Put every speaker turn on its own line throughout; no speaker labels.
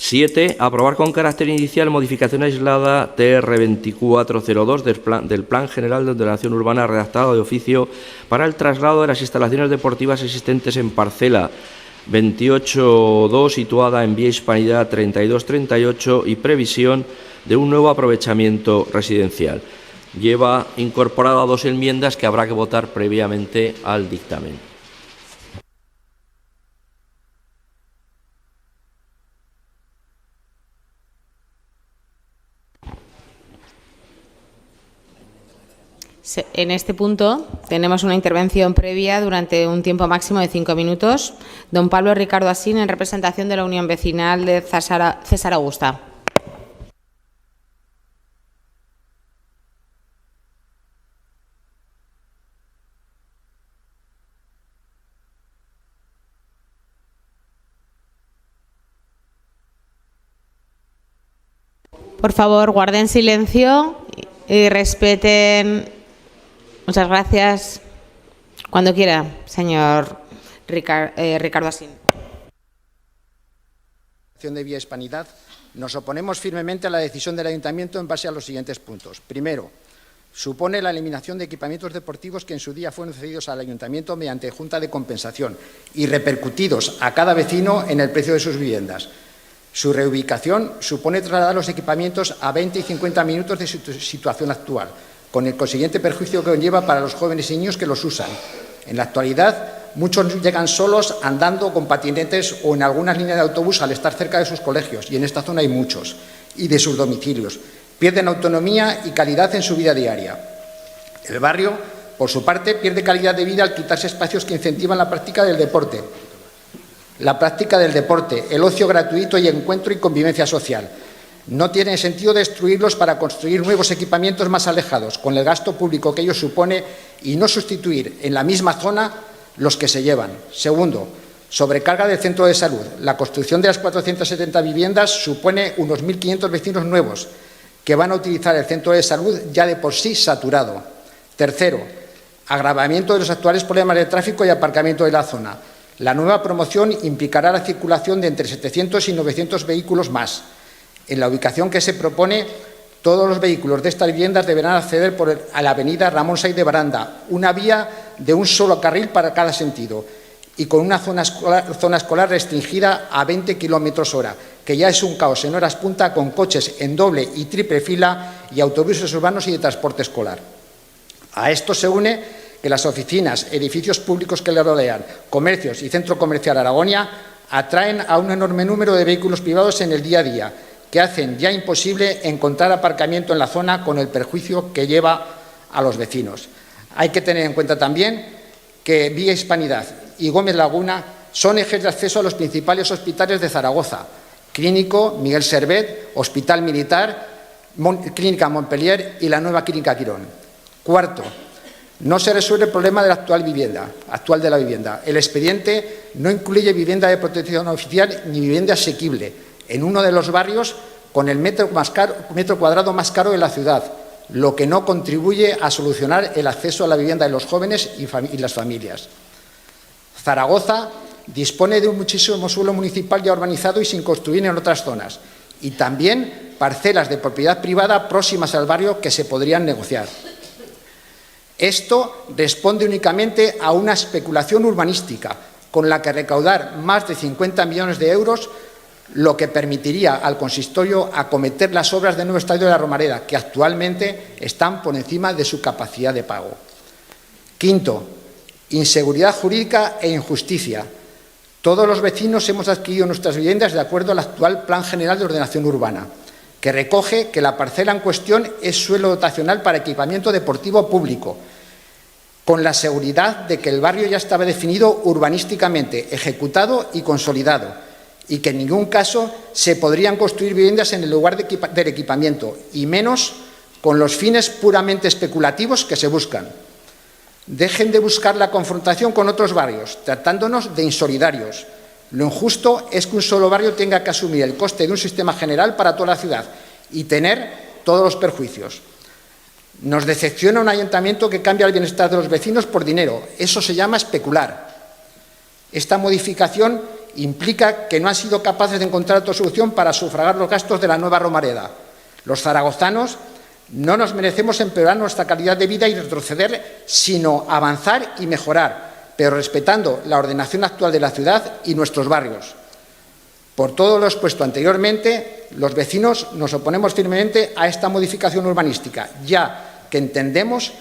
7. Aprobar con carácter inicial modificación aislada TR 2402 del Plan General de Ordenación Urbana redactado de oficio para el traslado de las instalaciones deportivas existentes en parcela 28.2 situada en vía Hispanidad 3238 y previsión de un nuevo aprovechamiento residencial. Lleva incorporada 2 enmiendas que habrá que votar previamente al dictamen.
En este punto tenemos una intervención previa durante un tiempo máximo de 5 minutos. Don Pablo Ricardo Asín, en representación de la Unión Vecinal de César Augusta. Por favor, guarden silencio y respeten. Muchas gracias. Cuando quiera, señor Ricardo Asín.
De vía Hispanidad, nos oponemos firmemente a la decisión del Ayuntamiento en base a los siguientes puntos. Primero, supone la eliminación de equipamientos deportivos que en su día fueron cedidos al Ayuntamiento mediante junta de compensación y repercutidos a cada vecino en el precio de sus viviendas. Su reubicación supone trasladar los equipamientos a 20 y 50 minutos de su situación actual, con el consiguiente perjuicio que conlleva para los jóvenes y niños que los usan. En la actualidad, muchos llegan solos, andando, con patinetes o en algunas líneas de autobús al estar cerca de sus colegios, y en esta zona hay muchos, y de sus domicilios. Pierden autonomía y calidad en su vida diaria. El barrio, por su parte, pierde calidad de vida al quitarse espacios que incentivan la práctica del deporte. El ocio gratuito y encuentro y convivencia social. No tiene sentido destruirlos para construir nuevos equipamientos más alejados, con el gasto público que ello supone, y no sustituir en la misma zona los que se llevan. Segundo, sobrecarga del centro de salud. La construcción de las 470 viviendas supone unos 1.500 vecinos nuevos que van a utilizar el centro de salud ya de por sí saturado. Tercero, agravamiento de los actuales problemas de tráfico y aparcamiento de la zona. La nueva promoción implicará la circulación de entre 700 y 900 vehículos más. En la ubicación que se propone, todos los vehículos de estas viviendas deberán acceder a la avenida Ramón Sáenz de Baranda, una vía de un solo carril para cada sentido, y con una zona escolar restringida a 20 km/h, que ya es un caos en horas punta con coches en doble y triple fila y autobuses urbanos y de transporte escolar. A esto se une que las oficinas, edificios públicos que le rodean, comercios y centro comercial Aragonia atraen a un enorme número de vehículos privados en el día a día, que hacen ya imposible encontrar aparcamiento en la zona con el perjuicio que lleva a los vecinos. Hay que tener en cuenta también que Vía Hispanidad y Gómez Laguna son ejes de acceso a los principales hospitales de Zaragoza: Clínico Miguel Servet, Hospital Militar, Clínica Montpellier y la nueva Clínica Quirón. Cuarto, no se resuelve el problema de la actual de la vivienda. El expediente no incluye vivienda de protección oficial ni vivienda asequible en uno de los barrios con el metro cuadrado más caro de la ciudad, lo que no contribuye a solucionar el acceso a la vivienda de los jóvenes y las familias. Zaragoza dispone de un muchísimo suelo municipal ya urbanizado y sin construir en otras zonas, y también parcelas de propiedad privada próximas al barrio que se podrían negociar. Esto responde únicamente a una especulación urbanística con la que recaudar más de 50 millones de euros, lo que permitiría al consistorio acometer las obras del nuevo estadio de la Romareda, que actualmente están por encima de su capacidad de pago. Quinto, inseguridad jurídica e injusticia. Todos los vecinos hemos adquirido nuestras viviendas de acuerdo al actual Plan General de Ordenación Urbana, que recoge que la parcela en cuestión es suelo dotacional para equipamiento deportivo público, con la seguridad de que el barrio ya estaba definido urbanísticamente, ejecutado y consolidado, y que en ningún caso se podrían construir viviendas en el lugar del equipamiento, y menos con los fines puramente especulativos que se buscan. Dejen de buscar la confrontación con otros barrios, tratándonos de insolidarios. Lo injusto es que un solo barrio tenga que asumir el coste de un sistema general para toda la ciudad y tener todos los perjuicios. Nos decepciona un ayuntamiento que cambia el bienestar de los vecinos por dinero. Eso se llama especular. Esta modificación implica que no han sido capaces de encontrar otra solución para sufragar los gastos de la nueva Romareda. Los zaragozanos no nos merecemos empeorar nuestra calidad de vida y retroceder, sino avanzar y mejorar, pero respetando la ordenación actual de la ciudad y nuestros barrios. Por todo lo expuesto anteriormente, los vecinos nos oponemos firmemente a esta modificación urbanística, ya que entendemos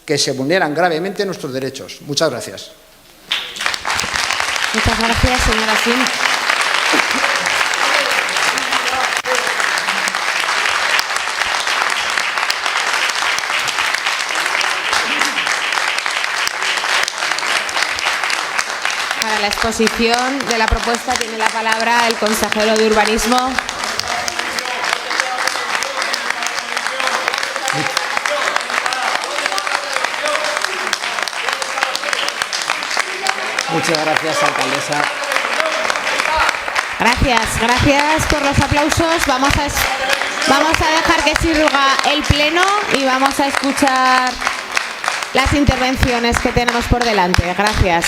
que se vulneran gravemente nuestros derechos. Muchas gracias.
Muchas gracias, señora Sim. Para la exposición de la propuesta tiene la palabra el consejero de Urbanismo.
Muchas gracias, alcaldesa.
Gracias por los aplausos. Vamos a dejar que sirva el pleno y vamos a escuchar las intervenciones que tenemos por delante. Gracias.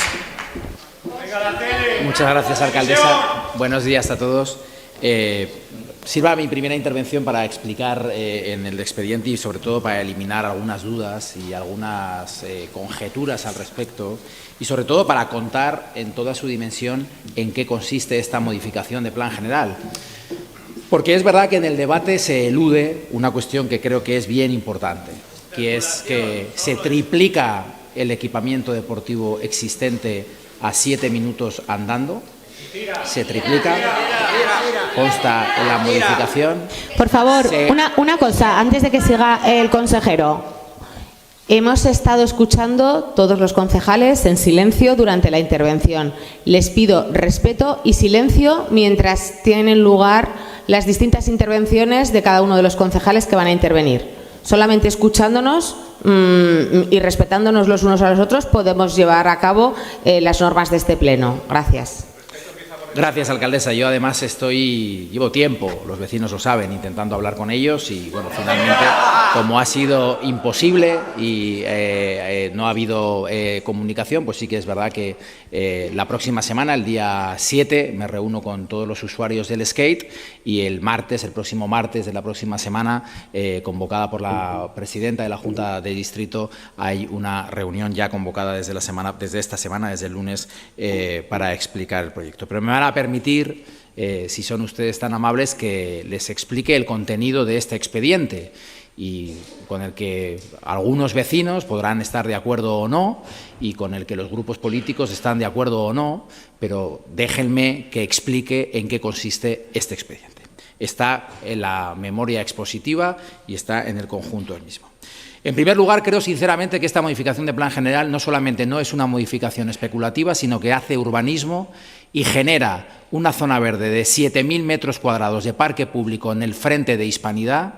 Muchas gracias, alcaldesa. Buenos días a todos. Sirva mi primera intervención para explicar en el expediente y sobre todo para eliminar algunas dudas y algunas conjeturas al respecto y sobre todo para contar en toda su dimensión en qué consiste esta modificación de plan general. Porque es verdad que en el debate se elude una cuestión que creo que es bien importante, que es que se triplica el equipamiento deportivo existente a 7 minutos andando. Se triplica, consta en la modificación.
Por favor, una cosa, antes de que siga el consejero. Hemos estado escuchando todos los concejales en silencio durante la intervención. Les pido respeto y silencio mientras tienen lugar las distintas intervenciones de cada uno de los concejales que van a intervenir. Solamente escuchándonos y respetándonos los unos a los otros podemos llevar a cabo las normas de este pleno. Gracias.
Gracias, alcaldesa. Yo además llevo tiempo, los vecinos lo saben, intentando hablar con ellos y bueno, finalmente, como ha sido imposible y no ha habido comunicación, pues sí que es verdad que la próxima semana, el día 7, me reúno con todos los usuarios del skate y el próximo martes de la próxima semana, convocada por la presidenta de la Junta de Distrito, hay una reunión ya convocada desde esta semana, desde el lunes, para explicar el proyecto. Pero me van a permitir, si son ustedes tan amables, que les explique el contenido de este expediente y con el que algunos vecinos podrán estar de acuerdo o no y con el que los grupos políticos están de acuerdo o no, pero déjenme que explique en qué consiste este expediente. Está en la memoria expositiva y está en el conjunto del mismo. En primer lugar, creo sinceramente que esta modificación de plan general no solamente no es una modificación especulativa, sino que hace urbanismo y genera una zona verde de 7.000 metros cuadrados de parque público en el frente de Hispanidad,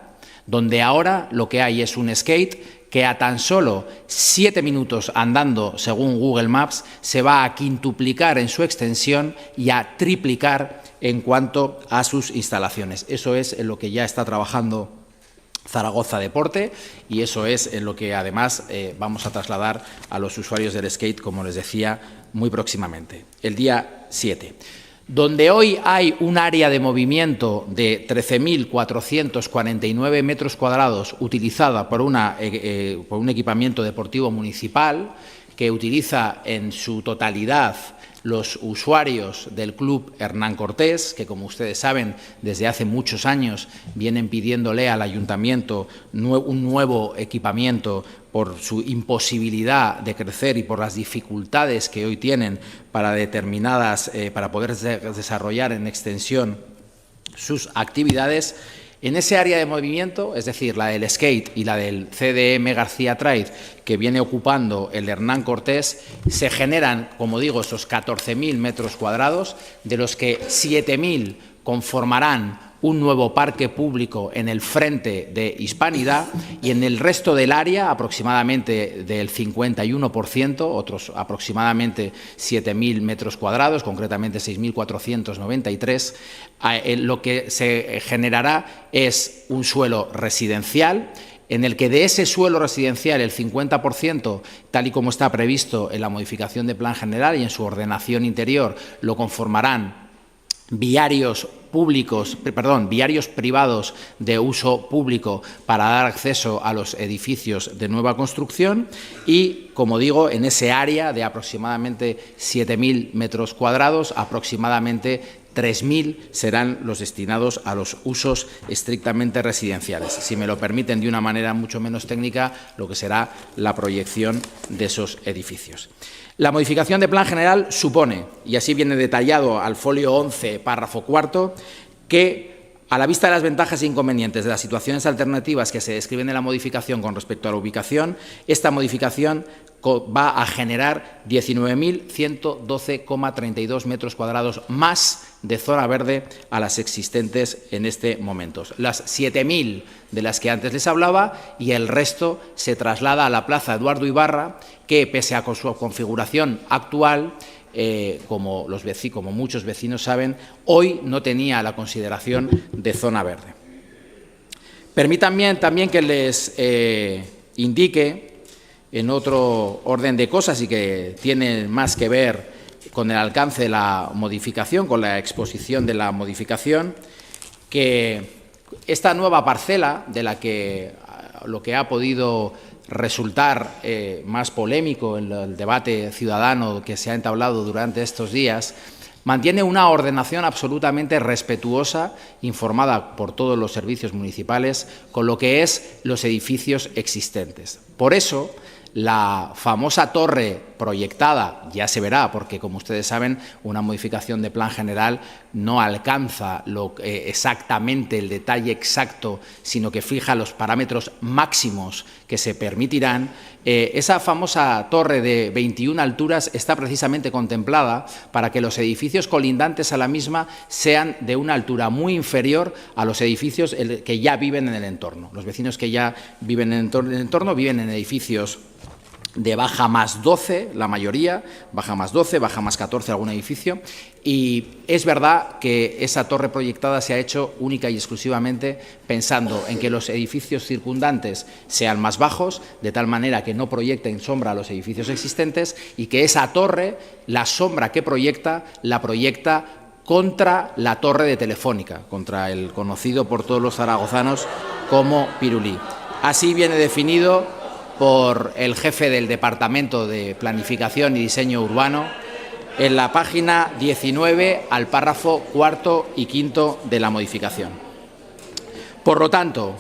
donde ahora lo que hay es un skate que a tan solo 7 minutos andando, según Google Maps, se va a quintuplicar en su extensión y a triplicar en cuanto a sus instalaciones. Eso es en lo que ya está trabajando Zaragoza Deporte y eso es en lo que además vamos a trasladar a los usuarios del skate, como les decía, muy próximamente, el día 7. Donde hoy hay un área de movimiento de 13.449 metros cuadrados utilizada por un equipamiento deportivo municipal que utiliza en su totalidad los usuarios del Club Hernán Cortés, que como ustedes saben desde hace muchos años vienen pidiéndole al Ayuntamiento un nuevo equipamiento por su imposibilidad de crecer y por las dificultades que hoy tienen para para poder desarrollar en extensión sus actividades. En ese área de movimiento, es decir, la del skate y la del CDM García Traid, que viene ocupando el Hernán Cortés, se generan, como digo, esos 14.000 metros cuadrados, de los que 7.000 conformarán un nuevo parque público en el frente de Hispanidad y en el resto del área, aproximadamente del 51%, otros aproximadamente 7.000 metros cuadrados, concretamente 6.493, lo que se generará es un suelo residencial, en el que de ese suelo residencial el 50%, tal y como está previsto en la modificación de plan general y en su ordenación interior, lo conformarán viarios privados de uso público para dar acceso a los edificios de nueva construcción y, como digo, en ese área de aproximadamente 7.000 metros cuadrados, aproximadamente 3.000 serán los destinados a los usos estrictamente residenciales. Si me lo permiten, de una manera mucho menos técnica, lo que será la proyección de esos edificios. La modificación de plan general supone, y así viene detallado al folio 11, párrafo 4, que a la vista de las ventajas e inconvenientes de las situaciones alternativas que se describen en la modificación con respecto a la ubicación, esta modificación va a generar 19.112,32 metros cuadrados más de zona verde a las existentes en este momento. Las 7.000 de las que antes les hablaba y el resto se traslada a la Plaza Eduardo Ibarra, que pese a su configuración actual, como muchos vecinos saben, hoy no tenía la consideración de zona verde. Permítanme también que les indique, en otro orden de cosas y que tiene más que ver con el alcance de la modificación, con la exposición de la modificación, que esta nueva parcela, de la que lo que ha podido resultar más polémico en el debate ciudadano que se ha entablado durante estos días, mantiene una ordenación absolutamente respetuosa, informada por todos los servicios municipales, con lo que es los edificios existentes. Por eso, la famosa torre proyectada, ya se verá, porque como ustedes saben, una modificación de plan general no alcanza exactamente el detalle exacto, sino que fija los parámetros máximos que se permitirán. Esa famosa torre de 21 alturas está precisamente contemplada para que los edificios colindantes a la misma sean de una altura muy inferior a los edificios que ya viven en el entorno. Los vecinos que ya viven en el entorno viven en edificios de baja más 12, la mayoría, baja más 12, baja más 14 algún edificio, y es verdad que esa torre proyectada se ha hecho única y exclusivamente pensando en que los edificios circundantes sean más bajos, de tal manera que no proyecten sombra a los edificios existentes, y que esa torre, la sombra que proyecta, la proyecta contra la torre de Telefónica, contra el conocido por todos los zaragozanos como Pirulí. Así viene definido por el jefe del Departamento de Planificación y Diseño Urbano en la página 19 al párrafo cuarto y quinto de la modificación. Por lo tanto,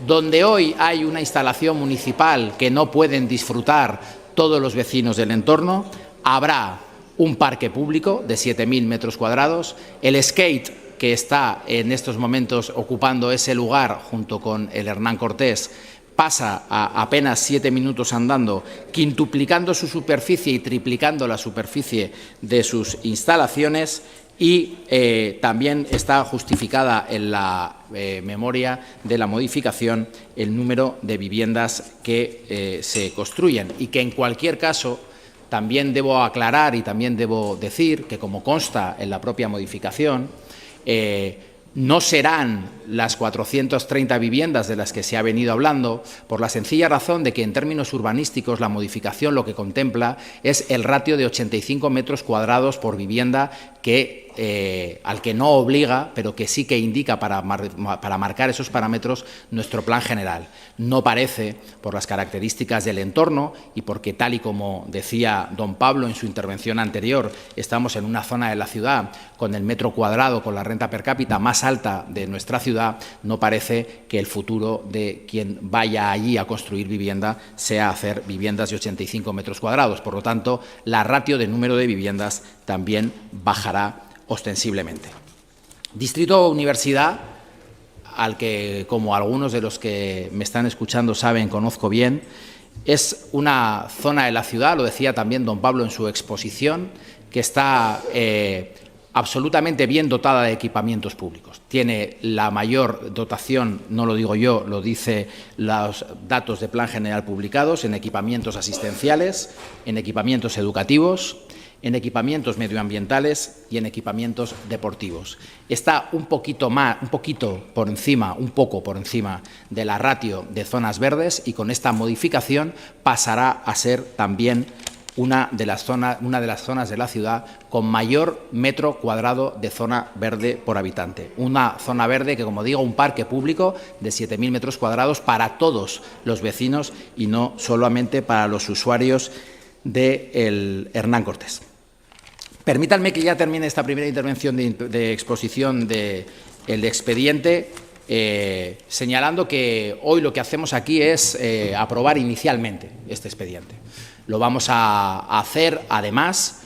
donde hoy hay una instalación municipal que no pueden disfrutar todos los vecinos del entorno, habrá un parque público de 7.000 metros cuadrados, el skate que está en estos momentos ocupando ese lugar junto con el Hernán Cortés, pasa a apenas 7 minutos andando, quintuplicando su superficie y triplicando la superficie de sus instalaciones, y también está justificada en la memoria de la modificación el número de viviendas que se construyen, y que en cualquier caso también debo aclarar y también debo decir que, como consta en la propia modificación, no serán las 430 viviendas de las que se ha venido hablando, por la sencilla razón de que en términos urbanísticos la modificación lo que contempla es el ratio de 85 metros cuadrados por vivienda al que no obliga, pero que sí que indica para marcar esos parámetros nuestro plan general. No parece, por las características del entorno y porque, tal y como decía don Pablo en su intervención anterior, estamos en una zona de la ciudad con el metro cuadrado, con la renta per cápita más alta de nuestra ciudad, no parece que el futuro de quien vaya allí a construir vivienda sea hacer viviendas de 85 metros cuadrados. Por lo tanto, la ratio de número de viviendas también bajará ostensiblemente. Distrito Universidad, al que, como algunos de los que me están escuchando saben, conozco bien, es una zona de la ciudad, lo decía también don Pablo en su exposición, que está absolutamente bien dotada de equipamientos públicos. Tiene la mayor dotación, no lo digo yo, lo dice los datos de Plan General publicados, en equipamientos asistenciales, en equipamientos educativos, en equipamientos medioambientales y en equipamientos deportivos. Está un poco por encima de la ratio de zonas verdes, y con esta modificación pasará a ser también una de las zonas de la ciudad con mayor metro cuadrado de zona verde por habitante. Una zona verde que, como digo, un parque público de 7.000 metros cuadrados para todos los vecinos y no solamente para los usuarios del Hernán Cortés. Permítanme que ya termine esta primera intervención de exposición del expediente señalando que hoy lo que hacemos aquí es aprobar inicialmente este expediente. Lo vamos a hacer, además,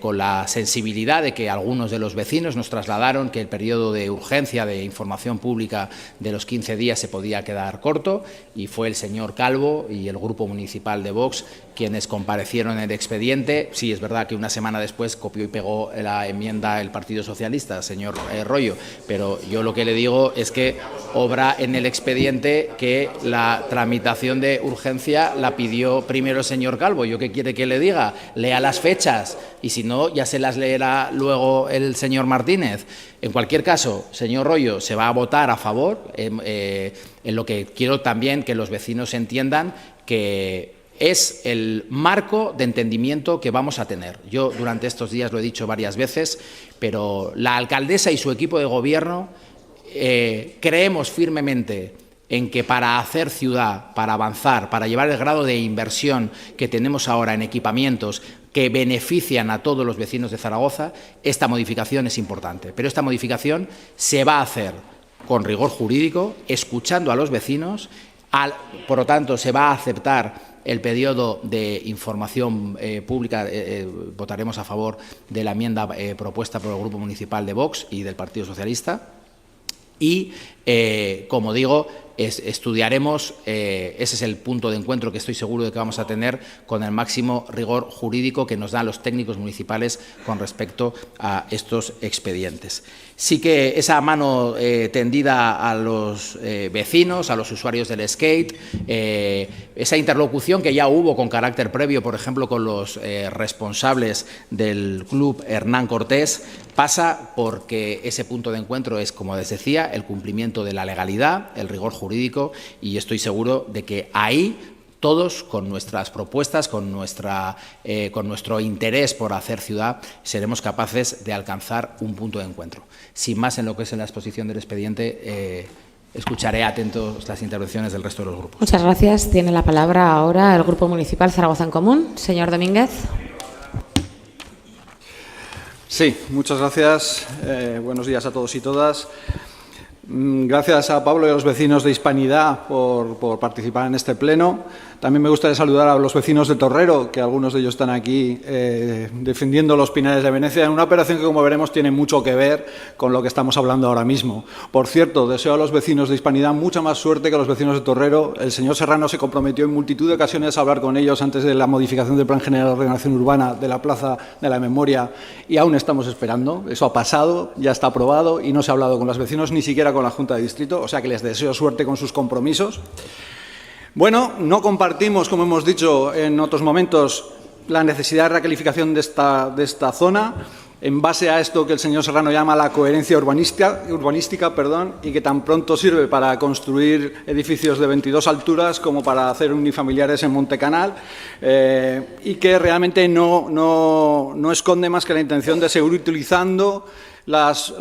con la sensibilidad de que algunos de los vecinos nos trasladaron que el periodo de urgencia de información pública de los 15 días se podía quedar corto, y fue el señor Calvo y el Grupo Municipal de Vox quienes comparecieron en el expediente. Sí, es verdad que una semana después copió y pegó la enmienda el Partido Socialista, señor Royo, pero yo lo que le digo es que obra en el expediente que la tramitación de urgencia la pidió primero el señor Calvo. ¿Yo qué quiere que le diga? Lea las fechas y si no, ya se las leerá luego el señor Martínez. En cualquier caso, señor Royo, se va a votar a favor, en lo que quiero también que los vecinos entiendan que es el marco de entendimiento que vamos a tener. Yo durante estos días lo he dicho varias veces, pero la alcaldesa y su equipo de gobierno creemos firmemente en que para hacer ciudad, para avanzar, para llevar el grado de inversión que tenemos ahora en equipamientos que benefician a todos los vecinos de Zaragoza, esta modificación es importante. Pero esta modificación se va a hacer con rigor jurídico, escuchando a los vecinos, por lo tanto se va a aceptar el periodo de información pública. Votaremos a favor de la enmienda propuesta por el Grupo Municipal de Vox y del Partido Socialista. Y, como digo, estudiaremos, ese es el punto de encuentro que estoy seguro de que vamos a tener con el máximo rigor jurídico que nos dan los técnicos municipales con respecto a estos expedientes. Sí que esa mano tendida a los vecinos, a los usuarios del skate, esa interlocución que ya hubo con carácter previo, por ejemplo, con los responsables del Club Hernán Cortés, pasa porque ese punto de encuentro es, como les decía, el cumplimiento de la legalidad, el rigor jurídico, y estoy seguro de que ahí todos, con nuestras propuestas, con nuestro interés por hacer ciudad, seremos capaces de alcanzar un punto de encuentro. Sin más en lo que es en la exposición del expediente, escucharé atentos las intervenciones del resto de los grupos.
Muchas gracias. Tiene la palabra ahora el Grupo Municipal Zaragoza en Común. Señor Domínguez.
Sí, muchas gracias. Buenos días a todos y todas. Gracias a Pablo y a los vecinos de Hispanidad por participar en este pleno. También me gustaría saludar a los vecinos de Torrero, que algunos de ellos están aquí defendiendo los Pinares de Venecia, en una operación que, como veremos, tiene mucho que ver con lo que estamos hablando ahora mismo. Por cierto, deseo a los vecinos de Hispanidad mucha más suerte que a los vecinos de Torrero. El señor Serrano se comprometió en multitud de ocasiones a hablar con ellos antes de la modificación del Plan General de Ordenación Urbana de la Plaza de la Memoria, y aún estamos esperando. Eso ha pasado, ya está aprobado y no se ha hablado con los vecinos, ni siquiera con la Junta de Distrito, o sea que les deseo suerte con sus compromisos. Bueno, no compartimos, como hemos dicho en otros momentos, la necesidad de recalificación de esta zona, en base a esto que el señor Serrano llama la coherencia urbanística, y que tan pronto sirve para construir edificios de 22 alturas como para hacer unifamiliares en Montecanal, y que realmente no esconde más que la intención de seguir utilizando las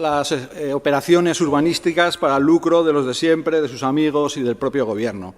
operaciones urbanísticas para el lucro de los de siempre, de sus amigos y del propio Gobierno.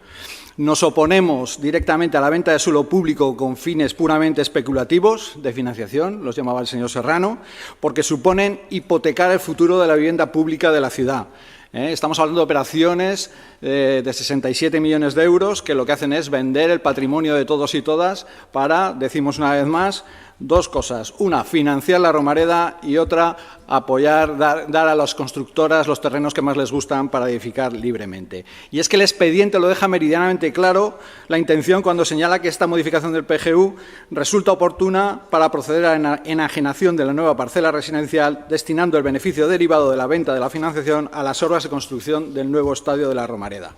Nos oponemos directamente a la venta de suelo público con fines puramente especulativos, de financiación, los llamaba el señor Serrano, porque suponen hipotecar el futuro de la vivienda pública de la ciudad. Estamos hablando de operaciones de 67 millones de euros que lo que hacen es vender el patrimonio de todos y todas para, decimos una vez más, dos cosas. Una, financiar la Romareda, y otra, apoyar, dar a las constructoras los terrenos que más les gustan para edificar libremente. Y es que el expediente lo deja meridianamente claro la intención cuando señala que esta modificación del PGU resulta oportuna para proceder a la enajenación de la nueva parcela residencial, destinando el beneficio derivado de la venta de la financiación a las obras de construcción del nuevo estadio de la Romareda.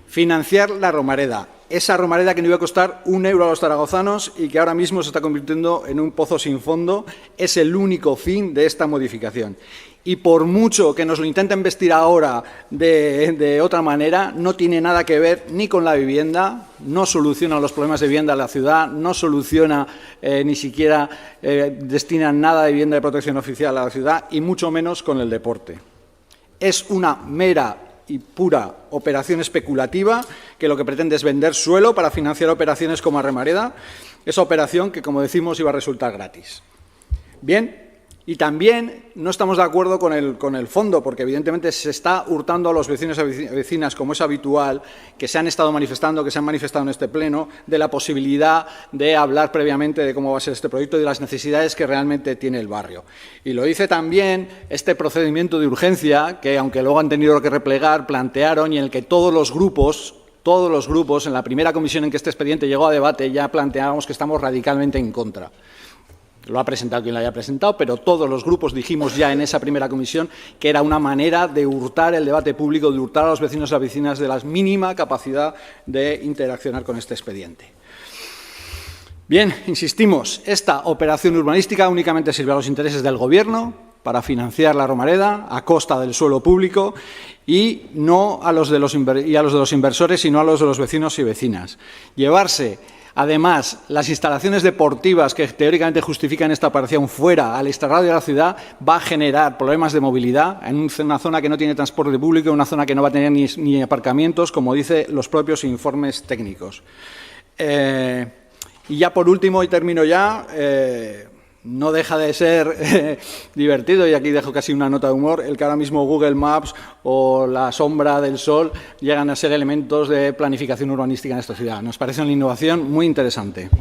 Financiar la Romareda, esa Romareda que no iba a costar un euro a los zaragozanos y que ahora mismo se está convirtiendo en un pozo sin fondo, es el único fin de esta modificación. Y por mucho que nos lo intenten vestir ahora de otra manera, no tiene nada que ver ni con la vivienda, no soluciona los problemas de vivienda de la ciudad, no soluciona ni siquiera destina nada de vivienda de protección oficial a la ciudad y mucho menos con el deporte. Es una mera y pura operación especulativa que lo que pretende es vender suelo para financiar operaciones como Arremareda, esa operación que, como decimos, iba a resultar gratis. Bien. Y también no estamos de acuerdo con el fondo, porque evidentemente se está hurtando a los vecinos y vecinas, como es habitual, que se han estado manifestando, que se han manifestado en este pleno, de la posibilidad de hablar previamente de cómo va a ser este proyecto y de las necesidades que realmente tiene el barrio. Y lo dice también este procedimiento de urgencia, que aunque luego han tenido que replegar, plantearon y en el que todos los grupos, en la primera comisión en que este expediente llegó a debate, ya planteábamos que estamos radicalmente en contra. Lo ha presentado quien lo haya presentado, pero todos los grupos dijimos ya en esa primera comisión que era una manera de hurtar el debate público, de hurtar a los vecinos y las vecinas de la mínima capacidad de interaccionar con este expediente. Bien, insistimos, esta operación urbanística únicamente sirve a los intereses del Gobierno para financiar la Romareda a costa del suelo público y no a los de los inversores, sino a los de los vecinos y vecinas. Llevarse además, las instalaciones deportivas que teóricamente justifican esta operación fuera al extrarradio de la ciudad va a generar problemas de movilidad en una zona que no tiene transporte público, en una zona que no va a tener ni aparcamientos, como dicen los propios informes técnicos. Y ya por último, y termino ya, no deja de ser divertido, y aquí dejo casi una nota de humor, el que ahora mismo Google Maps o la sombra del sol llegan a ser elementos de planificación urbanística en esta ciudad. Nos parece una innovación muy interesante.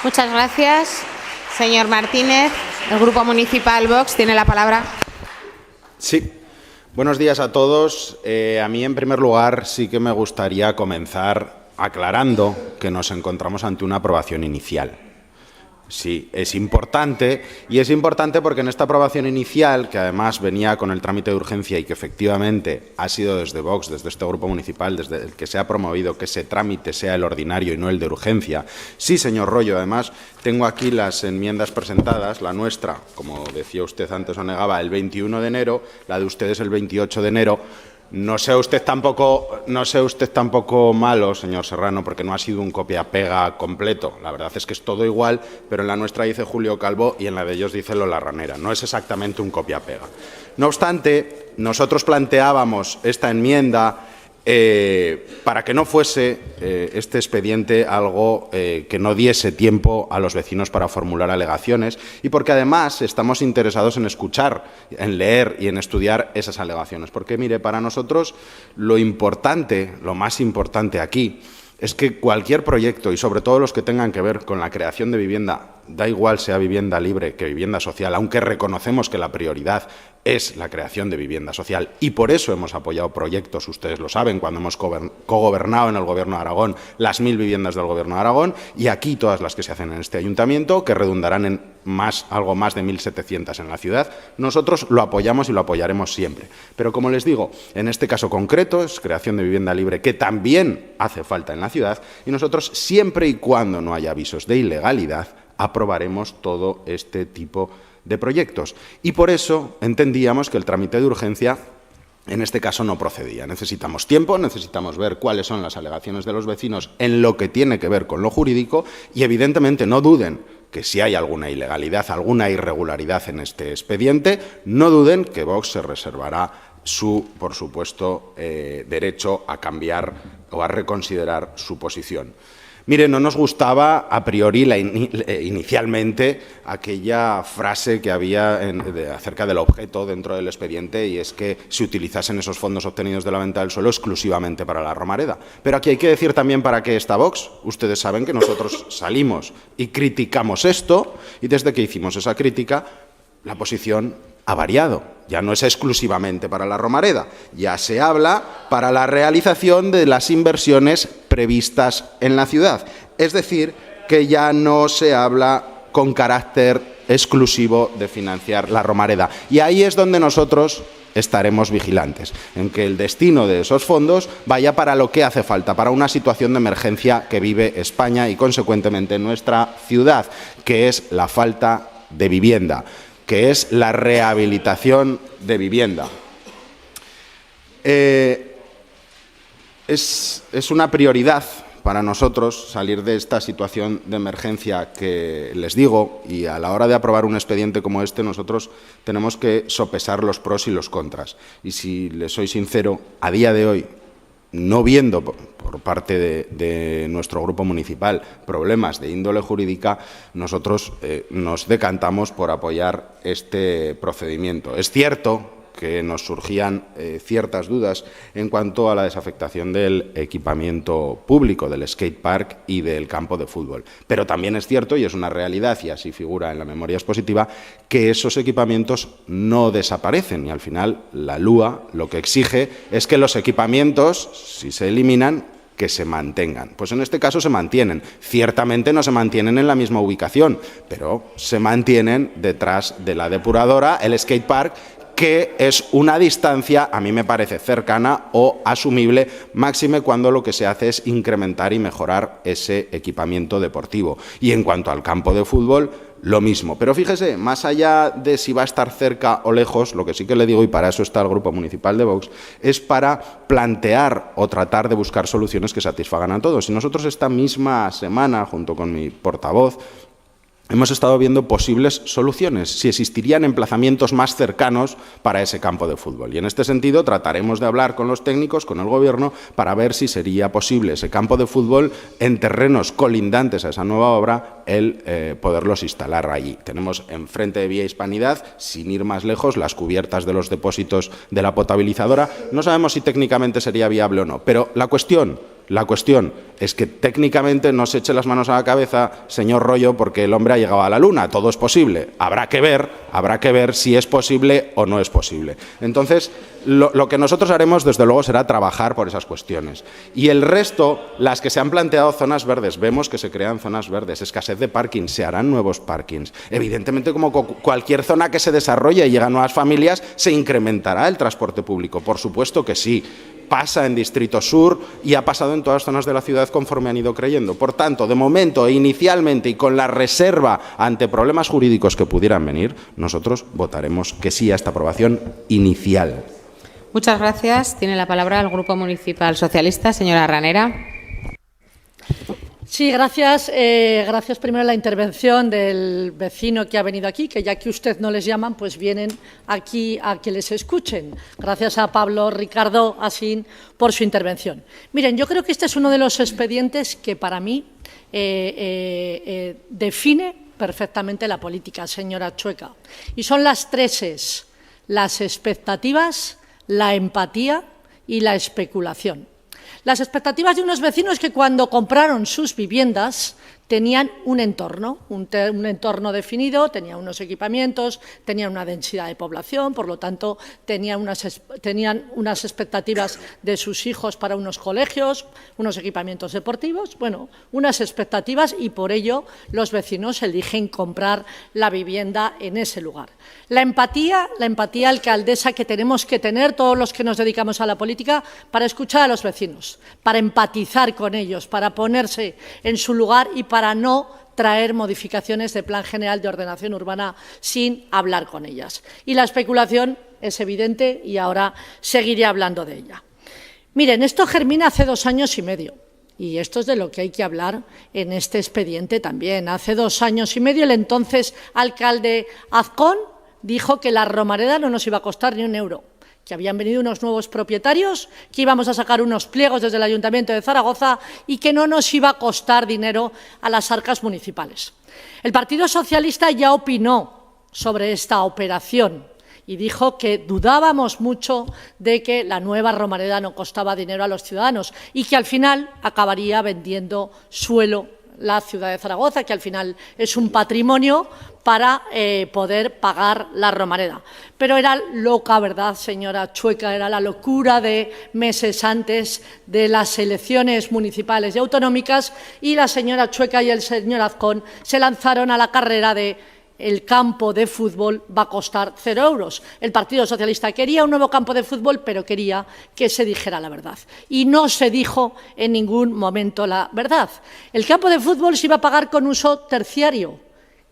Muchas gracias. Señor Martínez, el Grupo Municipal Vox tiene la palabra.
Sí. Buenos días a todos. A mí, en primer lugar, sí que me gustaría comenzar aclarando que nos encontramos ante una aprobación inicial. Sí, es importante, y es importante porque en esta aprobación inicial, que además venía con el trámite de urgencia y que efectivamente ha sido desde Vox, desde este grupo municipal, desde el que se ha promovido que ese trámite sea el ordinario y no el de urgencia. Sí, señor Royo, además tengo aquí las enmiendas presentadas, la nuestra, como decía usted antes o negaba, el 21 de enero, la de ustedes el 28 de enero. No sea usted tampoco malo, señor Serrano, porque no ha sido un copia-pega completo. La verdad es que es todo igual, pero en la nuestra dice Julio Calvo y en la de ellos dice Lola Ranera. No es exactamente un copia-pega. No obstante, nosotros planteábamos esta enmienda para que no fuese este expediente algo que no diese tiempo a los vecinos para formular alegaciones y porque además estamos interesados en escuchar, en leer y en estudiar esas alegaciones. Porque, mire, para nosotros lo más importante aquí es que cualquier proyecto, y sobre todo los que tengan que ver con la creación de vivienda, da igual sea vivienda libre que vivienda social, aunque reconocemos que la prioridad es la creación de vivienda social y por eso hemos apoyado proyectos, ustedes lo saben, cuando hemos cogobernado en el Gobierno de Aragón las 1000 viviendas del Gobierno de Aragón y aquí todas las que se hacen en este ayuntamiento, que redundarán en algo más de 1700 en la ciudad. Nosotros lo apoyamos y lo apoyaremos siempre. Pero, como les digo, en este caso concreto es creación de vivienda libre que también hace falta en la ciudad y nosotros, siempre y cuando no haya avisos de ilegalidad, aprobaremos todo este tipo de proyectos. Y por eso entendíamos que el trámite de urgencia en este caso no procedía. Necesitamos tiempo, necesitamos ver cuáles son las alegaciones de los vecinos en lo que tiene que ver con lo jurídico y, evidentemente, no duden que si hay alguna ilegalidad, alguna irregularidad en este expediente, no duden que Vox se reservará su, por supuesto, derecho a cambiar o a reconsiderar su posición. Mire, no nos gustaba a priori inicialmente aquella frase que había acerca del objeto dentro del expediente y es que se utilizasen esos fondos obtenidos de la venta del suelo exclusivamente para la Romareda. Pero aquí hay que decir también para qué está Vox. Ustedes saben que nosotros salimos y criticamos esto y desde que hicimos esa crítica la posición ha variado. Ya no es exclusivamente para la Romareda, ya se habla para la realización de las inversiones previstas en la ciudad. Es decir, que ya no se habla con carácter exclusivo de financiar la Romareda. Y ahí es donde nosotros estaremos vigilantes, en que el destino de esos fondos vaya para lo que hace falta, para una situación de emergencia que vive España y, consecuentemente, nuestra ciudad, que es la falta de vivienda, que es la rehabilitación de vivienda. Es una prioridad para nosotros salir de esta situación de emergencia que les digo, y a la hora de aprobar un expediente como este nosotros tenemos que sopesar los pros y los contras. Y si les soy sincero, a día de hoy, no viendo por parte de nuestro grupo municipal problemas de índole jurídica, nosotros nos decantamos por apoyar este procedimiento. Es cierto que nos surgían ciertas dudas en cuanto a la desafectación del equipamiento público, del skatepark y del campo de fútbol. Pero también es cierto, y es una realidad, y así figura en la memoria expositiva, que esos equipamientos no desaparecen. Y al final la LUA lo que exige es que los equipamientos, si se eliminan, que se mantengan. Pues en este caso se mantienen. Ciertamente no se mantienen en la misma ubicación, pero se mantienen detrás de la depuradora, el skatepark, que es una distancia, a mí me parece, cercana o asumible, máxime cuando lo que se hace es incrementar y mejorar ese equipamiento deportivo. Y en cuanto al campo de fútbol, lo mismo. Pero fíjese, más allá de si va a estar cerca o lejos, lo que sí que le digo, y para eso está el Grupo Municipal de Vox, es para plantear o tratar de buscar soluciones que satisfagan a todos. Y nosotros esta misma semana, junto con mi portavoz, hemos estado viendo posibles soluciones, si existirían emplazamientos más cercanos para ese campo de fútbol. Y en este sentido trataremos de hablar con los técnicos, con el Gobierno, para ver si sería posible ese campo de fútbol en terrenos colindantes a esa nueva obra, el poderlos instalar allí. Tenemos enfrente de Vía Hispanidad, sin ir más lejos, las cubiertas de los depósitos de la potabilizadora. No sabemos si técnicamente sería viable o no, pero la cuestión es que técnicamente no se eche las manos a la cabeza, señor Royo, porque el hombre ha llegado a la luna. Todo es posible. Habrá que ver si es posible o no es posible. Entonces, lo que nosotros haremos, desde luego, será trabajar por esas cuestiones. Y el resto, las que se han planteado zonas verdes, vemos que se crean zonas verdes, escasez de parking, se harán nuevos parkings. Evidentemente, como cualquier zona que se desarrolle y llegan nuevas familias, se incrementará el transporte público. Por supuesto que sí. Pasa en Distrito Sur y ha pasado en todas las zonas de la ciudad conforme han ido creyendo. Por tanto, de momento e inicialmente y con la reserva ante problemas jurídicos que pudieran venir, nosotros votaremos que sí a esta aprobación inicial.
Muchas gracias. Tiene la palabra el Grupo Municipal Socialista, señora Ranera.
Sí, gracias. Gracias primero a la intervención del vecino que ha venido aquí, que ya que usted no les llaman, pues vienen aquí a que les escuchen. Gracias a Pablo Ricardo Asín por su intervención. Miren, yo creo que este es uno de los expedientes que para mí define perfectamente la política, señora Chueca. Y son las tres Es: las expectativas, la empatía y la especulación. Las expectativas de unos vecinos que cuando compraron sus viviendas tenían un entorno definido, tenían unos equipamientos, tenían una densidad de población, por lo tanto tenían unas expectativas de sus hijos para unos colegios, unos equipamientos deportivos, bueno, unas expectativas, y por ello los vecinos eligen comprar la vivienda en ese lugar. La empatía, alcaldesa, que tenemos que tener todos los que nos dedicamos a la política para escuchar a los vecinos, para empatizar con ellos, para ponerse en su lugar y para no traer modificaciones de Plan General de Ordenación Urbana sin hablar con ellas. Y la especulación es evidente y ahora seguiré hablando de ella. Miren, esto germina hace 2 años y medio. Y esto es de lo que hay que hablar en este expediente también. Hace 2 años y medio el entonces alcalde Azcón dijo que la Romareda no nos iba a costar ni un euro, que habían venido unos nuevos propietarios, que íbamos a sacar unos pliegos desde el Ayuntamiento de Zaragoza y que no nos iba a costar dinero a las arcas municipales. El Partido Socialista ya opinó sobre esta operación y dijo que dudábamos mucho de que la nueva Romareda no costaba dinero a los ciudadanos y que al final acabaría vendiendo suelo la ciudad de Zaragoza, que al final es un patrimonio, para poder pagar la Romareda. Pero era loca, ¿verdad, señora Chueca? Era la locura de meses antes de las elecciones municipales y autonómicas, y la señora Chueca y el señor Azcón se lanzaron a la carrera de el campo de fútbol va a costar 0 euros. El Partido Socialista quería un nuevo campo de fútbol, pero quería que se dijera la verdad. Y no se dijo en ningún momento la verdad. El campo de fútbol se iba a pagar con uso terciario.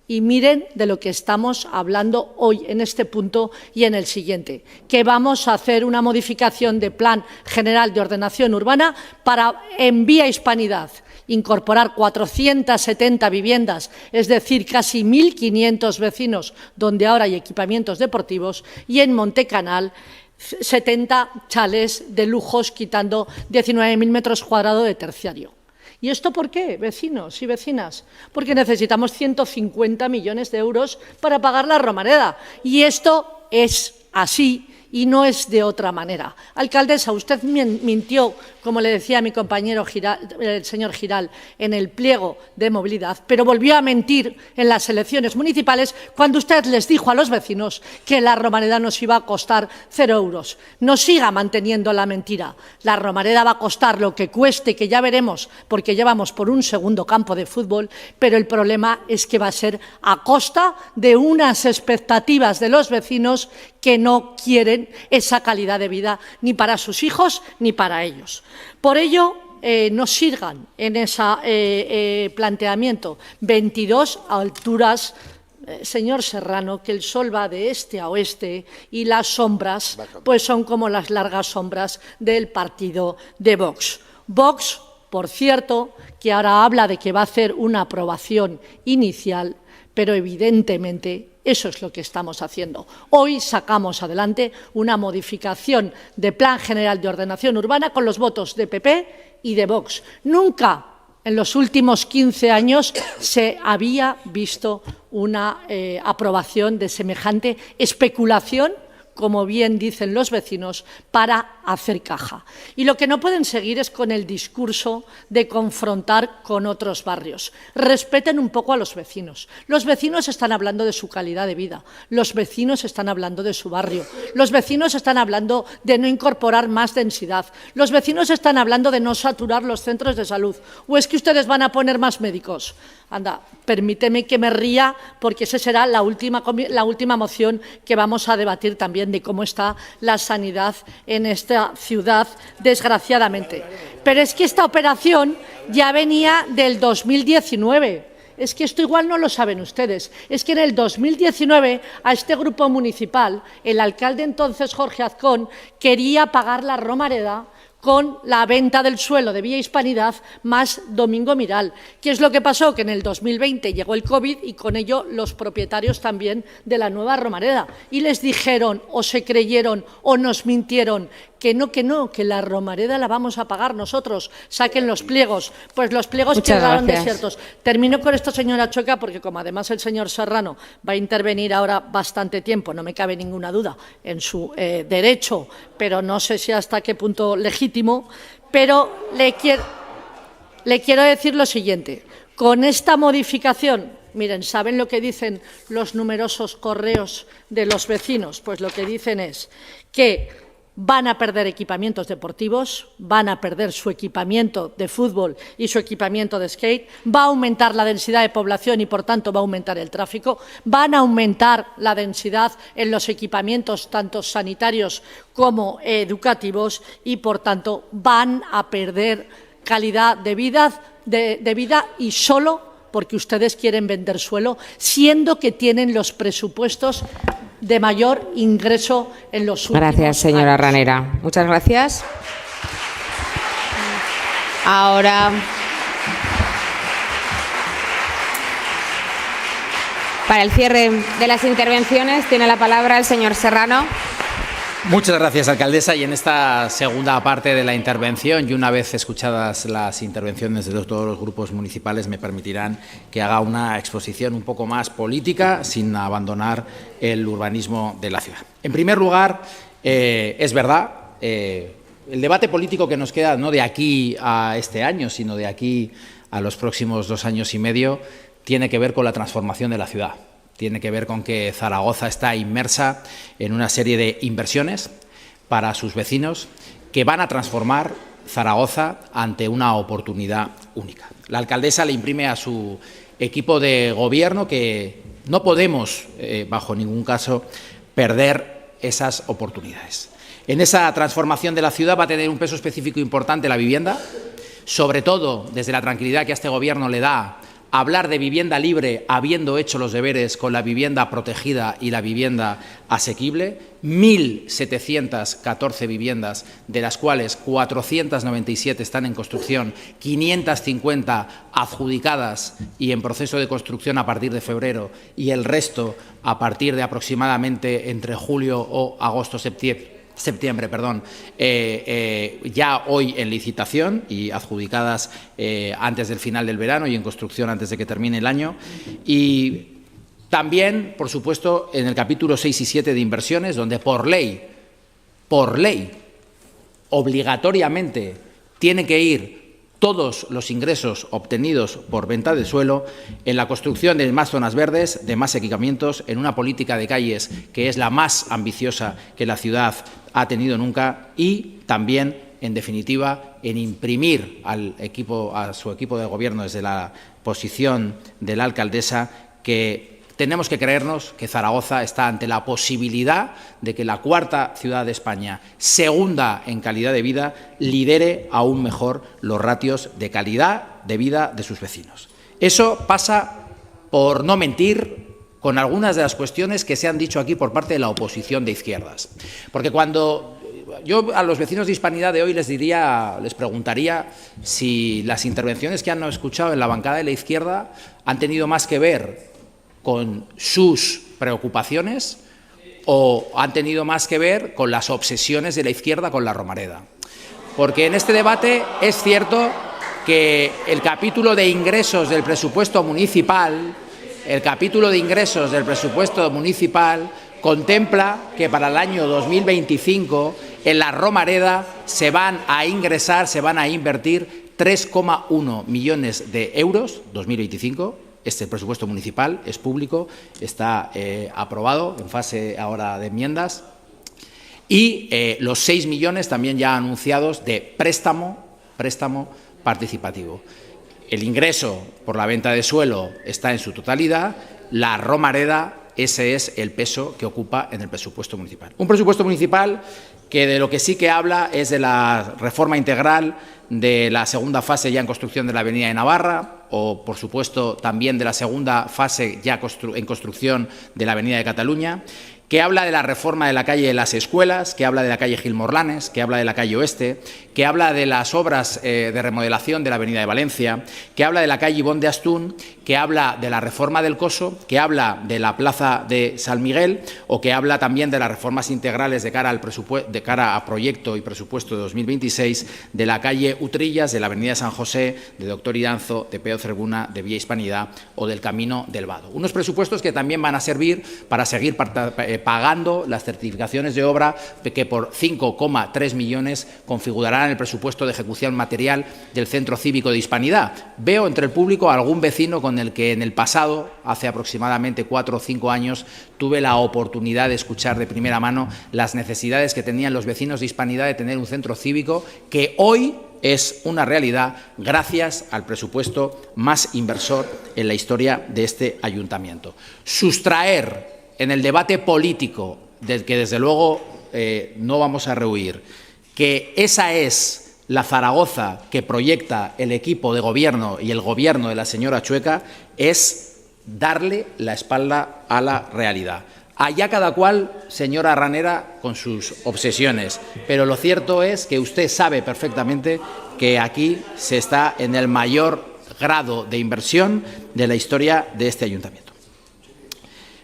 Y miren de lo que estamos hablando hoy en este punto y en el siguiente, que vamos a hacer una modificación de Plan General de Ordenación Urbana para, en Vía Hispanidad, incorporar 470 viviendas, es decir, casi 1.500 vecinos, donde ahora hay equipamientos deportivos, y en Montecanal 70 chalés de lujos, quitando 19.000 metros cuadrados de terciario. ¿Y esto por qué, vecinos y vecinas? Porque necesitamos 150 millones de euros para pagar la Romareda. Y esto es así y no es de otra manera. Alcaldesa, usted mintió, como le decía a mi compañero el señor Giral, en el pliego de movilidad, pero volvió a mentir en las elecciones municipales cuando usted les dijo a los vecinos que la Romareda nos iba a costar 0 euros. No siga manteniendo la mentira. La Romareda va a costar lo que cueste, que ya veremos, porque ya vamos por un segundo campo de fútbol, pero el problema es que va a ser a costa de unas expectativas de los vecinos que no quieren esa calidad de vida ni para sus hijos ni para ellos. Por ello, no sigan en ese planteamiento 22 alturas, señor Serrano, que el sol va de este a oeste y las sombras pues son como las largas sombras del partido de Vox. Vox, por cierto, que ahora habla de que va a hacer una aprobación inicial, pero evidentemente eso es lo que estamos haciendo. Hoy sacamos adelante una modificación de Plan General de Ordenación Urbana con los votos de PP y de Vox. Nunca en los últimos 15 años se había visto una aprobación de semejante especulación, como bien dicen los vecinos, para hacer caja. Y lo que no pueden seguir es con el discurso de confrontar con otros barrios. Respeten un poco a los vecinos. Los vecinos están hablando de su calidad de vida. Los vecinos están hablando de su barrio. Los vecinos están hablando de no incorporar más densidad. Los vecinos están hablando de no saturar los centros de salud. ¿O es que ustedes van a poner más médicos? Anda, permíteme que me ría, porque esa será la última moción que vamos a debatir también, de cómo está la sanidad en esta ciudad, desgraciadamente. Pero es que esta operación ya venía del 2019. Es que esto igual no lo saben ustedes. Es que en el 2019 a este grupo municipal, el alcalde entonces, Jorge Azcón, quería pagar la Romareda con la venta del suelo de Vía Hispanidad más Domingo Miral. ¿Qué es lo que pasó? Que en el 2020 llegó el COVID y con ello los propietarios también de la nueva Romareda. Y les dijeron, o se creyeron, o nos mintieron, que no, que la Romareda la vamos a pagar nosotros. Saquen los pliegos. Pues los pliegos quedaron desiertos. Termino con esto, señora Chueca, porque como además el señor Serrano va a intervenir ahora bastante tiempo, no me cabe ninguna duda en su derecho, pero no sé si hasta qué punto legítimo, pero le quiero decir lo siguiente. Con esta modificación, miren, ¿saben lo que dicen los numerosos correos de los vecinos? Pues lo que dicen es que van a perder equipamientos deportivos, van a perder su equipamiento de fútbol y su equipamiento de skate, va a aumentar la densidad de población y, por tanto, va a aumentar el tráfico, van a aumentar la densidad en los equipamientos tanto sanitarios como educativos y, por tanto, van a perder calidad de vida y solo porque ustedes quieren vender suelo, siendo que tienen los presupuestos de mayor ingreso en los últimos años.
Gracias, señora Ranera. Muchas gracias. Ahora, para el cierre de las intervenciones, tiene la palabra el señor Serrano.
Muchas gracias, alcaldesa. Y en esta segunda parte de la intervención, y una vez escuchadas las intervenciones de todos los grupos municipales, me permitirán que haga una exposición un poco más política, sin abandonar el urbanismo de la ciudad. En primer lugar, es verdad, el debate político que nos queda, no de aquí a este año, sino de aquí a los próximos 2 años y medio, tiene que ver con la transformación de la ciudad. Tiene que ver con que Zaragoza está inmersa en una serie de inversiones para sus vecinos que van a transformar Zaragoza ante una oportunidad única. La alcaldesa le imprime a su equipo de gobierno que No podemos, bajo ningún caso, perder esas oportunidades. En esa transformación de la ciudad va a tener un peso específico importante la vivienda, sobre todo desde la tranquilidad que a este Gobierno le da hablar de vivienda libre habiendo hecho los deberes con la vivienda protegida y la vivienda asequible, 1.714 viviendas, de las cuales 497 están en construcción, 550 adjudicadas y en proceso de construcción a partir de febrero y el resto a partir de aproximadamente entre julio o agosto-septiembre, ya hoy en licitación y adjudicadas antes del final del verano y en construcción antes de que termine el año. Y también, por supuesto, en el capítulo 6 y 7 de inversiones, donde por ley, obligatoriamente tiene que ir todos los ingresos obtenidos por venta de suelo en la construcción de más zonas verdes, de más equipamientos, en una política de calles que es la más ambiciosa que la ciudad ha tenido nunca y también, en definitiva, en imprimir a su equipo de Gobierno desde la posición de la alcaldesa que tenemos que creernos que Zaragoza está ante la posibilidad de que la cuarta ciudad de España, segunda en calidad de vida, lidere aún mejor los ratios de calidad de vida de sus vecinos. Eso pasa por no mentir con algunas de las cuestiones que se han dicho aquí por parte de la oposición de izquierdas. Porque cuando yo a los vecinos de Hispanidad de hoy les preguntaría si las intervenciones que han escuchado en la bancada de la izquierda han tenido más que ver con sus preocupaciones o han tenido más que ver con las obsesiones de la izquierda con la Romareda. Porque en este debate es cierto que el capítulo de ingresos del presupuesto municipal, contempla que para el año 2025 en la Romareda se van a invertir 3,1 millones de euros, 2025. Este presupuesto municipal es público, está aprobado en fase ahora de enmiendas y los 6 millones también ya anunciados de préstamo participativo. El ingreso por la venta de suelo está en su totalidad, la Romareda, ese es el peso que ocupa en el presupuesto municipal. Un presupuesto municipal que de lo que sí que habla es de la reforma integral de la segunda fase ya en construcción de la Avenida de Navarra o, por supuesto, también de la segunda fase ya en construcción de la Avenida de Cataluña, que habla de la reforma de la calle de las Escuelas, que habla de la calle Gil Morlanes, que habla de la calle Oeste, que habla de las obras de remodelación de la Avenida de Valencia, que habla de la calle Ibón de Astún, que habla de la reforma del Coso, que habla de la plaza de San Miguel o que habla también de las reformas integrales de cara a proyecto y presupuesto de 2026 de la calle Utrillas, de la Avenida de San José, de Doctor Iranzo, de Peo Cervuna, de Vía Hispanidad o del Camino del Vado. Unos presupuestos que también van a servir para seguir pagando las certificaciones de obra que por 5,3 millones configurarán el presupuesto de ejecución material del Centro Cívico de Hispanidad. Veo entre el público a algún vecino con el que en el pasado, hace aproximadamente 4 o 5 años, tuve la oportunidad de escuchar de primera mano las necesidades que tenían los vecinos de Hispanidad de tener un centro cívico que hoy es una realidad gracias al presupuesto más inversor en la historia de este ayuntamiento. Sustraer en el debate político, del que desde luego no vamos a rehuir, que esa es la Zaragoza que proyecta el equipo de gobierno y el gobierno de la señora Chueca, es darle la espalda a la realidad. Allá cada cual, señora Ranera, con sus obsesiones, pero lo cierto es que usted sabe perfectamente que aquí se está en el mayor grado de inversión de la historia de este ayuntamiento.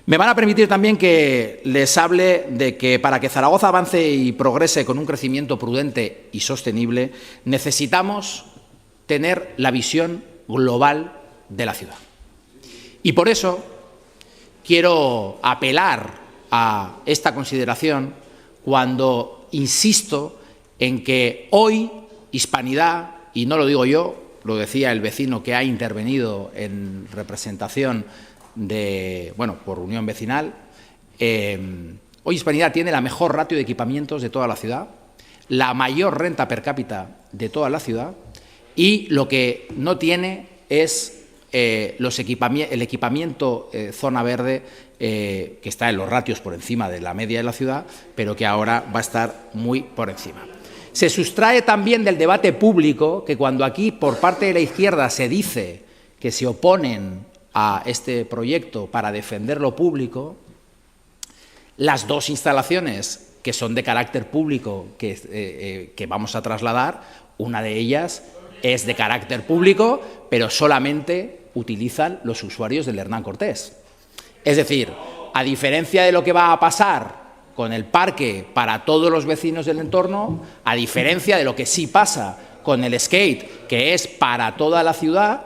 Me van a permitir también que les hable de que para que Zaragoza avance y progrese con un crecimiento prudente y sostenible, necesitamos tener la visión global de la ciudad. Y por eso quiero apelar a esta consideración cuando insisto en que hoy Hispanidad, y no lo digo yo, lo decía el vecino que ha intervenido en representación por Unión Vecinal, hoy Hispanidad tiene la mejor ratio de equipamientos de toda la ciudad, la mayor renta per cápita de toda la ciudad y lo que no tiene es el equipamiento zona verde, que está en los ratios por encima de la media de la ciudad, pero que ahora va a estar muy por encima. Se sustrae también del debate público que cuando aquí por parte de la izquierda se dice que se oponen a este proyecto para defender lo público, las dos instalaciones que son de carácter público que vamos a trasladar, una de ellas es de carácter público, pero solamente utilizan los usuarios del Hernán Cortés. Es decir, a diferencia de lo que va a pasar con el parque para todos los vecinos del entorno, a diferencia de lo que sí pasa con el skate, que es para toda la ciudad,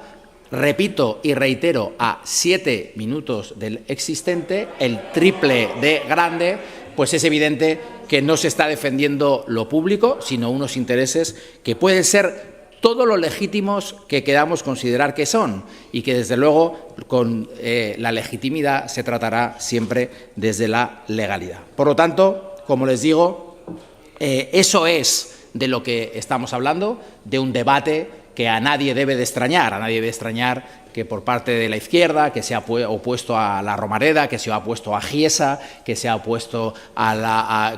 repito y reitero, a 7 minutos del existente, el triple de grande, pues es evidente que no se está defendiendo lo público, sino unos intereses que pueden ser todo lo legítimos que queramos considerar que son y que, desde luego, con la legitimidad se tratará siempre desde la legalidad. Por lo tanto, como les digo, eso es de lo que estamos hablando, de un debate que a nadie debe de extrañar. A nadie debe extrañar que por parte de la izquierda, que se ha opuesto a la Romareda, que se ha opuesto a Giesa, que se ha opuesto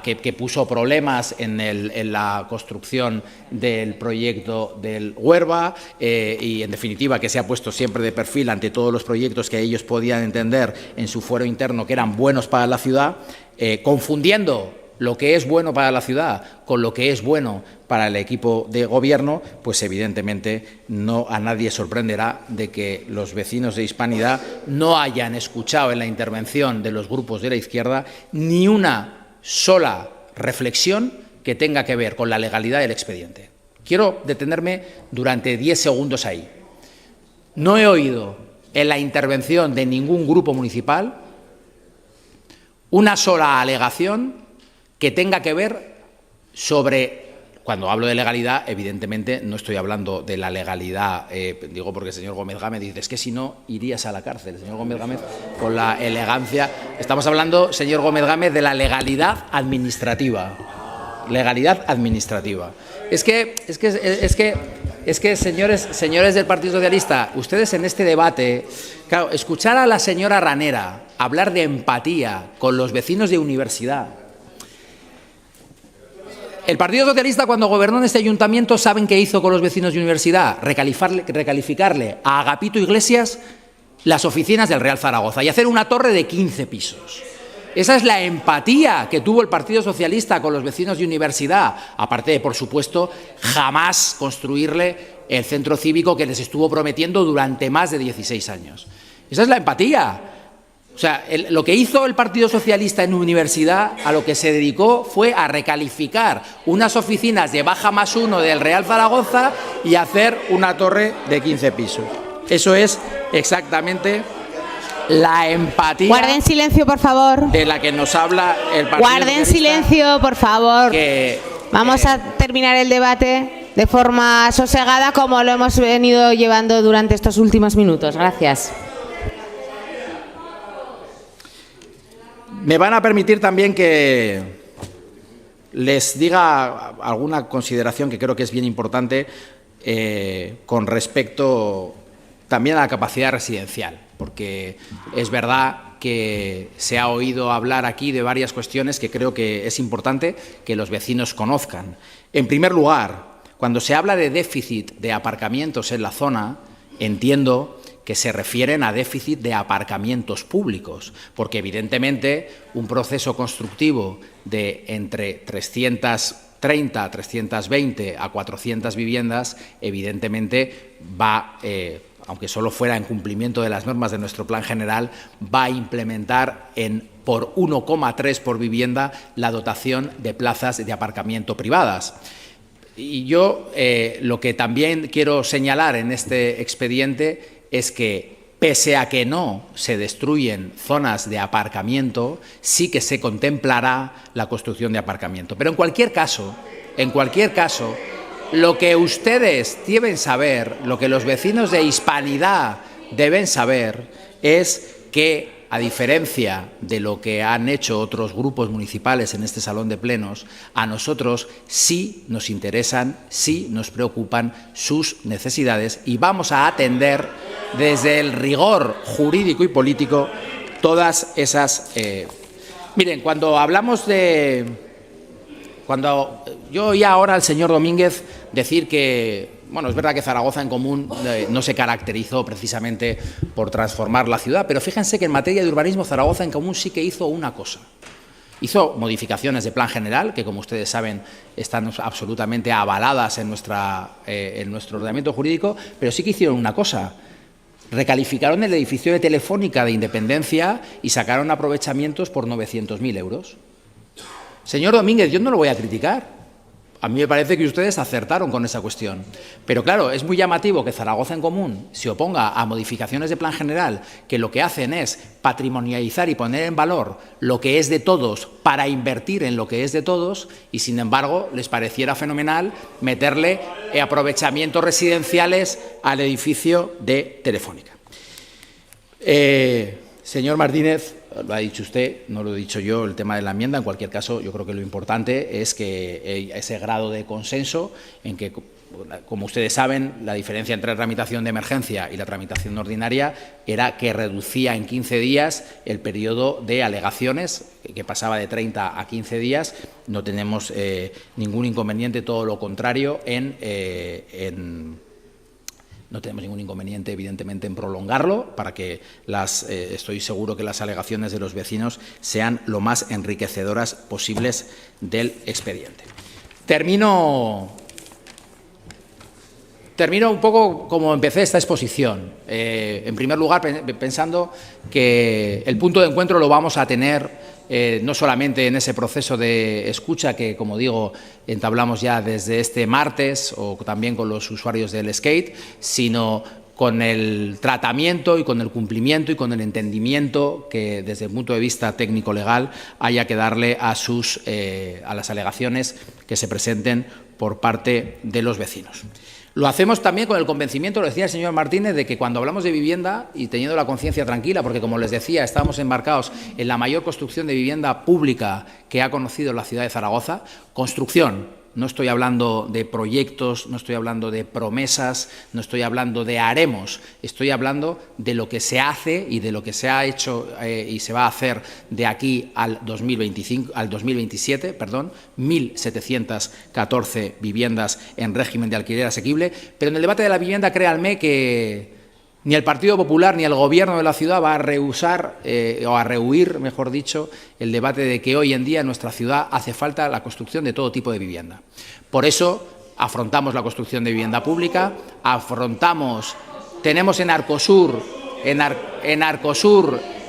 que puso problemas en la construcción del proyecto del Huerva y, en definitiva, que se ha puesto siempre de perfil ante todos los proyectos que ellos podían entender en su fuero interno que eran buenos para la ciudad, confundiendo lo que es bueno para la ciudad con lo que es bueno para el equipo de gobierno, pues evidentemente a nadie sorprenderá de que los vecinos de Hispanidad no hayan escuchado en la intervención de los grupos de la izquierda ni una sola reflexión que tenga que ver con la legalidad del expediente. Quiero detenerme durante 10 segundos ahí. No he oído en la intervención de ningún grupo municipal una sola alegación que tenga que ver sobre, cuando hablo de legalidad, evidentemente no estoy hablando de la legalidad, digo porque el señor Gómez Gámez dice, es que si no irías a la cárcel. El señor Gómez Gámez, con la elegancia, estamos hablando, señor Gómez Gámez, de la legalidad administrativa. Legalidad administrativa. Es que señores del Partido Socialista, ustedes en este debate, claro, escuchar a la señora Ranera hablar de empatía con los vecinos de universidad. El Partido Socialista, cuando gobernó en este ayuntamiento, ¿saben qué hizo con los vecinos de universidad? Recalificarle a Agapito Iglesias las oficinas del Real Zaragoza y hacer una torre de 15 pisos. Esa es la empatía que tuvo el Partido Socialista con los vecinos de universidad, aparte de, por supuesto, jamás construirle el centro cívico que les estuvo prometiendo durante más de 16 años. Esa es la empatía. O sea, lo que hizo el Partido Socialista en universidad, a lo que se dedicó fue a recalificar unas oficinas de baja +1 del Real Zaragoza y hacer una torre de 15 pisos. Eso es exactamente la empatía.
Guarden silencio, por favor.
De la que nos habla el Partido
Guarden
Socialista.
Silencio, por favor. Vamos a terminar el debate de forma sosegada, como lo hemos venido llevando durante estos últimos minutos. Gracias.
Me van a permitir también que les diga alguna consideración que creo que es bien importante con respecto también a la capacidad residencial, porque es verdad que se ha oído hablar aquí de varias cuestiones que creo que es importante que los vecinos conozcan. En primer lugar, cuando se habla de déficit de aparcamientos en la zona, entiendo que se refieren a déficit de aparcamientos públicos, porque evidentemente un proceso constructivo de entre 330, 320 a 400 viviendas, evidentemente va, aunque solo fuera en cumplimiento de las normas de nuestro plan general, va a implementar por 1,3 por vivienda la dotación de plazas de aparcamiento privadas. Y yo lo que también quiero señalar en este expediente es que, pese a que no se destruyen zonas de aparcamiento, sí que se contemplará la construcción de aparcamiento. Pero en cualquier caso, lo que ustedes deben saber, lo que los vecinos de Hispanidad deben saber, es que a diferencia de lo que han hecho otros grupos municipales en este salón de plenos, a nosotros sí nos interesan, sí nos preocupan sus necesidades y vamos a atender desde el rigor jurídico y político todas esas... Miren, cuando yo oía ahora al señor Domínguez decir que, bueno, es verdad que Zaragoza en Común no se caracterizó precisamente por transformar la ciudad, pero fíjense que en materia de urbanismo Zaragoza en Común sí que hizo una cosa. Hizo modificaciones de plan general, que como ustedes saben están absolutamente avaladas en nuestro ordenamiento jurídico, pero sí que hicieron una cosa. Recalificaron el edificio de Telefónica de Independencia y sacaron aprovechamientos por 900.000 euros. Señor Domínguez, yo no lo voy a criticar. A mí me parece que ustedes acertaron con esa cuestión. Pero claro, es muy llamativo que Zaragoza en Común se oponga a modificaciones de plan general que lo que hacen es patrimonializar y poner en valor lo que es de todos para invertir en lo que es de todos y, sin embargo, les pareciera fenomenal meterle aprovechamientos residenciales al edificio de Telefónica. Señor Martínez, lo ha dicho usted, no lo he dicho yo, el tema de la enmienda. En cualquier caso, yo creo que lo importante es que ese grado de consenso en que, como ustedes saben, la diferencia entre la tramitación de emergencia y la tramitación ordinaria era que reducía en 15 días el periodo de alegaciones, que pasaba de 30 a 15 días. No tenemos ningún inconveniente, todo lo contrario, no tenemos ningún inconveniente, evidentemente, en prolongarlo para que estoy seguro que las alegaciones de los vecinos sean lo más enriquecedoras posibles del expediente. Termino un poco como empecé esta exposición. En primer lugar, pensando que el punto de encuentro lo vamos a tener no solamente en ese proceso de escucha que, como digo, entablamos ya desde este martes o también con los usuarios del skate, sino con el tratamiento y con el cumplimiento y con el entendimiento que desde el punto de vista técnico-legal haya que darle a las alegaciones que se presenten por parte de los vecinos. Lo hacemos también con el convencimiento, lo decía el señor Martínez, de que cuando hablamos de vivienda y teniendo la conciencia tranquila, porque como les decía, estamos embarcados en la mayor construcción de vivienda pública que ha conocido la ciudad de Zaragoza, construcción. No estoy hablando de proyectos, no estoy hablando de promesas, no estoy hablando de haremos, estoy hablando de lo que se hace y de lo que se ha hecho y se va a hacer de aquí al 2027, 1.714 viviendas en régimen de alquiler asequible. Pero en el debate de la vivienda, créanme que ni el Partido Popular ni el Gobierno de la ciudad va a rehusar o a rehuir, mejor dicho, el debate de que hoy en día en nuestra ciudad hace falta la construcción de todo tipo de vivienda. Por eso afrontamos la construcción de vivienda pública, tenemos en Arcosur,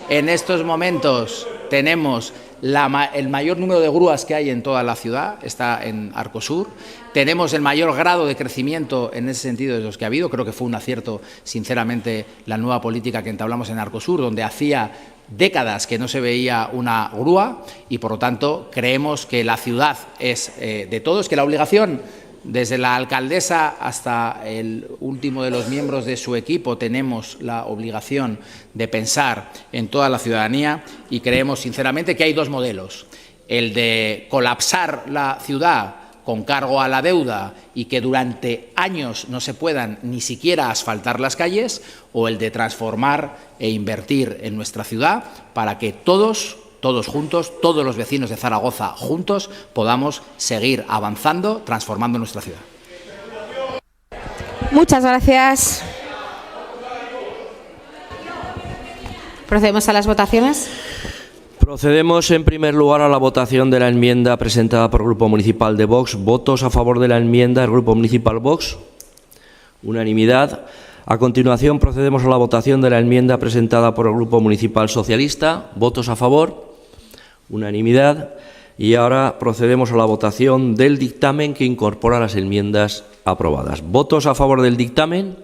en estos momentos tenemos el mayor número de grúas que hay en toda la ciudad, está en Arcosur. Tenemos el mayor grado de crecimiento en ese sentido de los que ha habido. Creo que fue un acierto, sinceramente, la nueva política que entablamos en Arcosur, donde hacía décadas que no se veía una grúa y, por lo tanto, creemos que la ciudad es de todos, que la obligación, desde la alcaldesa hasta el último de los miembros de su equipo, tenemos la obligación de pensar en toda la ciudadanía y creemos sinceramente que hay dos modelos: el de colapsar la ciudad con cargo a la deuda y que durante años no se puedan ni siquiera asfaltar las calles, o el de transformar e invertir en nuestra ciudad para que todos juntos, todos los vecinos de Zaragoza juntos, podamos seguir avanzando, transformando nuestra ciudad.
Muchas gracias. ¿Procedemos a las votaciones?
Procedemos en primer lugar a la votación de la enmienda presentada por el Grupo Municipal de Vox. ¿Votos a favor de la enmienda del Grupo Municipal Vox? Unanimidad. A continuación procedemos a la votación de la enmienda presentada por el Grupo Municipal Socialista. ¿Votos a favor? Unanimidad. Y ahora procedemos a la votación del dictamen que incorpora las enmiendas aprobadas. ¿Votos a favor del dictamen?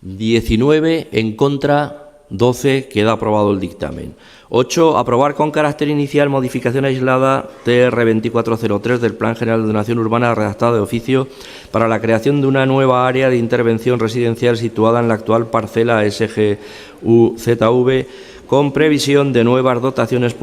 19, en contra 12, queda aprobado el dictamen. 8. Aprobar con carácter inicial modificación aislada TR 2403 del Plan General de Ordenación Urbana redactado de oficio para la creación de una nueva área de intervención residencial situada en la actual parcela SGUZV con previsión de nuevas dotaciones públicas